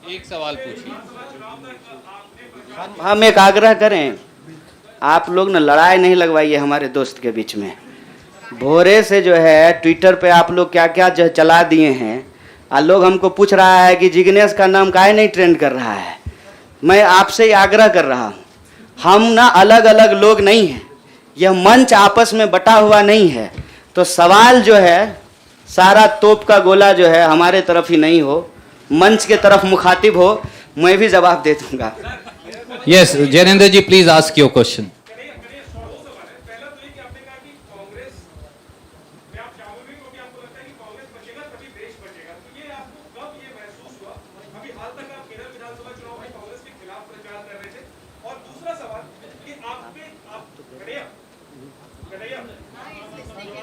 एक सवाल पूछिए। हम एक आग्रह करें, आप लोग ना लड़ाई नहीं लगवाइए हमारे दोस्त के बीच में। भोरे से जो है ट्विटर पे आप लोग क्या क्या जो चला दिए हैं, लोग हमको पूछ रहा है कि जिग्नेश का नाम काहे नहीं ट्रेंड कर रहा है। मैं आपसे ही आग्रह कर रहा हूँ, हम ना अलग अलग लोग नहीं हैं, यह मंच आपस में बटा हुआ नहीं है। तो सवाल जो है सारा तोप का गोला जो है हमारे तरफ ही नहीं हो, मंच के तरफ मुखातिब हो, मैं भी जवाब दे दूंगा। Yes, Jainendra ji please ask your question.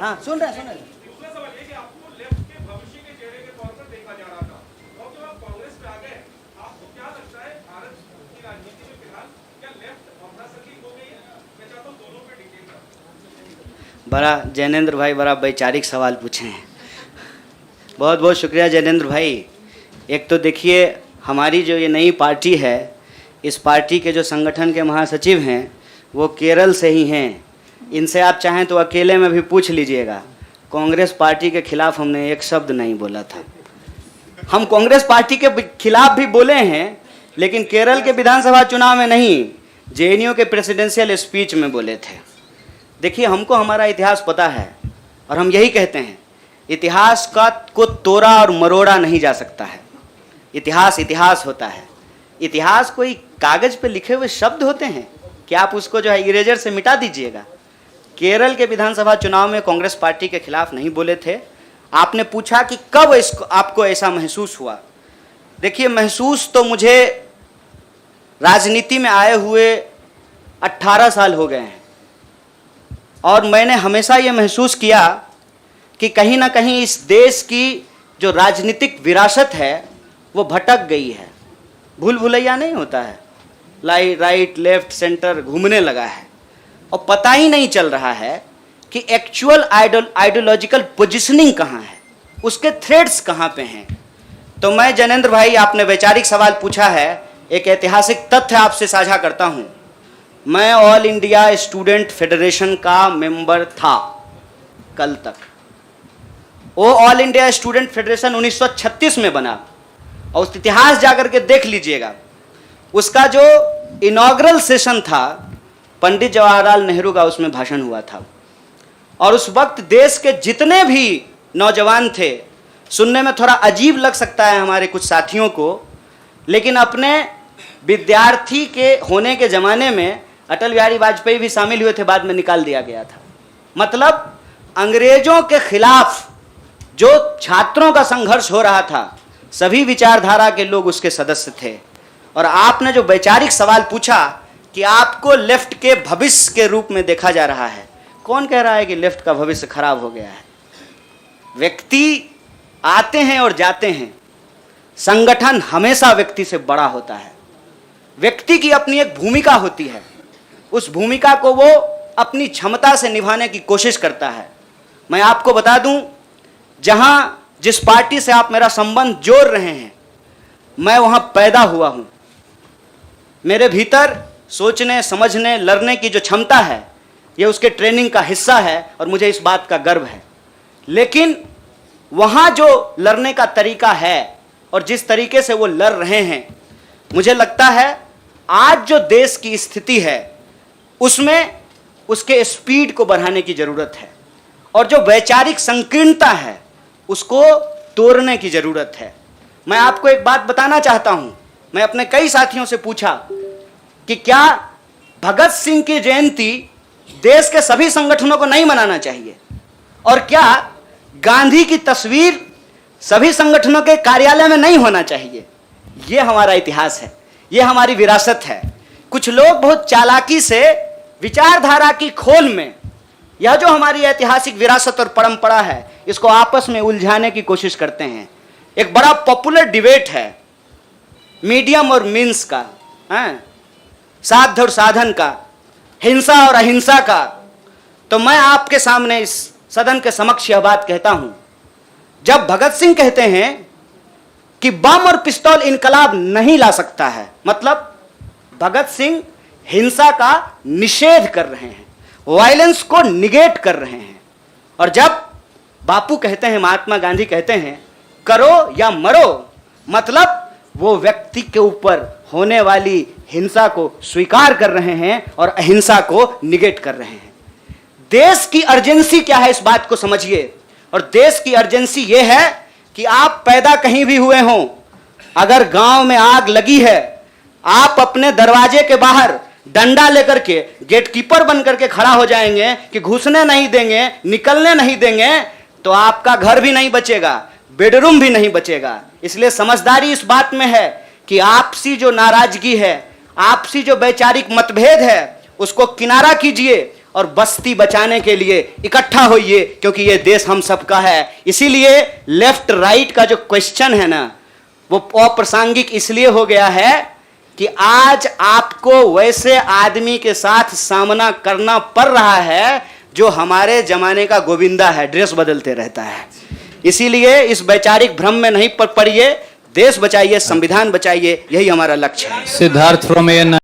हाँ सुन रहे हैं। बड़ा जैनेंद्र भाई बड़ा वैचारिक सवाल पूछे हैं, बहुत बहुत शुक्रिया जैनेंद्र भाई। एक तो देखिए हमारी जो ये नई पार्टी है, इस पार्टी के जो संगठन के महासचिव हैं वो केरल से ही हैं। इनसे आप चाहें तो अकेले में भी पूछ लीजिएगा, कांग्रेस पार्टी के खिलाफ हमने एक शब्द नहीं बोला था। हम कांग्रेस पार्टी के खिलाफ भी बोले हैं, लेकिन केरल के विधानसभा चुनाव में नहीं, जेएनयू के प्रेसिडेंशियल स्पीच में बोले थे। देखिए हमको हमारा इतिहास पता है और हम यही कहते हैं, इतिहास को तोड़ा और मरोड़ा नहीं जा सकता है। इतिहास इतिहास होता है। इतिहास कोई कागज पे लिखे हुए शब्द होते हैं कि आप उसको जो है इरेजर से मिटा दीजिएगा। केरल के विधानसभा चुनाव में कांग्रेस पार्टी के खिलाफ नहीं बोले थे। आपने पूछा कि कब इसको आपको ऐसा महसूस हुआ। देखिए महसूस तो मुझे राजनीति में आए हुए 18 साल हो गए हैं और मैंने हमेशा ये महसूस किया कि कहीं ना कहीं इस देश की जो राजनीतिक विरासत है वो भटक गई है। भूल भुलैया नहीं होता है, राइट लेफ्ट सेंटर घूमने लगा है और पता ही नहीं चल रहा है कि एक्चुअल आइडियोलॉजिकल पोजिशनिंग कहाँ है, उसके थ्रेड्स कहाँ पे हैं। तो मैं जैनेंद्र भाई, आपने वैचारिक सवाल पूछा है, एक ऐतिहासिक तथ्य आपसे साझा करता हूँ। मैं ऑल इंडिया स्टूडेंट फेडरेशन का मेंबर था कल तक। वो ऑल इंडिया स्टूडेंट फेडरेशन 1936 में बना और उस इतिहास जाकर के देख लीजिएगा। उसका जो इनॉग्रल सेशन था, पंडित जवाहरलाल नेहरू का उसमें भाषण हुआ था और उस वक्त देश के जितने भी नौजवान थे, सुनने में थोड़ा अजीब लग सकता है हमारे कुछ साथियों को, लेकिन अपने विद्यार्थी के होने के ज़माने में अटल बिहारी वाजपेयी भी शामिल हुए थे, बाद में निकाल दिया गया था। मतलब अंग्रेजों के खिलाफ जो छात्रों का संघर्ष हो रहा था, सभी विचारधारा के लोग उसके सदस्य थे। और आपने जो वैचारिक सवाल पूछा कि आपको लेफ्ट के भविष्य के रूप में देखा जा रहा है, कौन कह रहा है कि लेफ्ट का भविष्य खराब हो गया है? व्यक्ति आते हैं और जाते हैं, संगठन हमेशा व्यक्ति से बड़ा होता है। व्यक्ति की अपनी एक भूमिका होती है, उस भूमिका को वो अपनी क्षमता से निभाने की कोशिश करता है। मैं आपको बता दूं, जहां जिस पार्टी से आप मेरा संबंध जोड़ रहे हैं, मैं वहां पैदा हुआ हूं। मेरे भीतर सोचने समझने लड़ने की जो क्षमता है, ये उसके ट्रेनिंग का हिस्सा है और मुझे इस बात का गर्व है। लेकिन वहां जो लड़ने का तरीका है और जिस तरीके से वो लड़ रहे हैं, मुझे लगता है आज जो देश की स्थिति है उसमें उसके स्पीड को बढ़ाने की जरूरत है और जो वैचारिक संकीर्णता है उसको तोड़ने की जरूरत है। मैं आपको एक बात बताना चाहता हूं, मैं अपने कई साथियों से पूछा कि क्या भगत सिंह की जयंती देश के सभी संगठनों को नहीं मनाना चाहिए, और क्या गांधी की तस्वीर सभी संगठनों के कार्यालय में नहीं होना चाहिए? ये हमारा इतिहास है, ये हमारी विरासत है। कुछ लोग बहुत चालाकी से विचारधारा की खोल में यह जो हमारी ऐतिहासिक विरासत और परंपरा है, इसको आपस में उलझाने की कोशिश करते हैं। एक बड़ा पॉपुलर डिबेट है मीडियम और मीन्स का, साध्य और साधन का, हिंसा और अहिंसा का। तो मैं आपके सामने इस सदन के समक्ष यह बात कहता हूं, जब भगत सिंह कहते हैं कि बम और पिस्तौल इनकलाब नहीं ला सकता है। मतलब भगत सिंह हिंसा का निषेध कर रहे हैं, वायलेंस को निगेट कर रहे हैं। और जब बापू कहते हैं, महात्मा गांधी कहते हैं करो या मरो, मतलब वो व्यक्ति के ऊपर होने वाली हिंसा को स्वीकार कर रहे हैं और अहिंसा को निगेट कर रहे हैं। देश की अर्जेंसी क्या है, इस बात को समझिए। और देश की अर्जेंसी ये है कि आप पैदा कहीं भी हुए हों, अगर गांव में आग लगी है, आप अपने दरवाजे के बाहर डंडा लेकर के गेटकीपर बन करके खड़ा हो जाएंगे कि घुसने नहीं देंगे, निकलने नहीं देंगे, तो आपका घर भी नहीं बचेगा, बेडरूम भी नहीं बचेगा। इसलिए समझदारी इस बात में है कि आपसी जो नाराजगी है, आपसी जो वैचारिक मतभेद है, उसको किनारा कीजिए और बस्ती बचाने के लिए इकट्ठा होइए, क्योंकि ये देश हम सबका है। इसीलिए लेफ्ट राइट का जो क्वेश्चन है ना, वो अप्रासंगिक इसलिए हो गया है कि आज आपको वैसे आदमी के साथ सामना करना पड़ रहा है जो हमारे जमाने का गोविंदा है, ड्रेस बदलते रहता है। इसीलिए इस वैचारिक भ्रम में नहीं पड़िए, देश बचाइए, संविधान बचाइए, यही हमारा लक्ष्य है। Siddharth from AN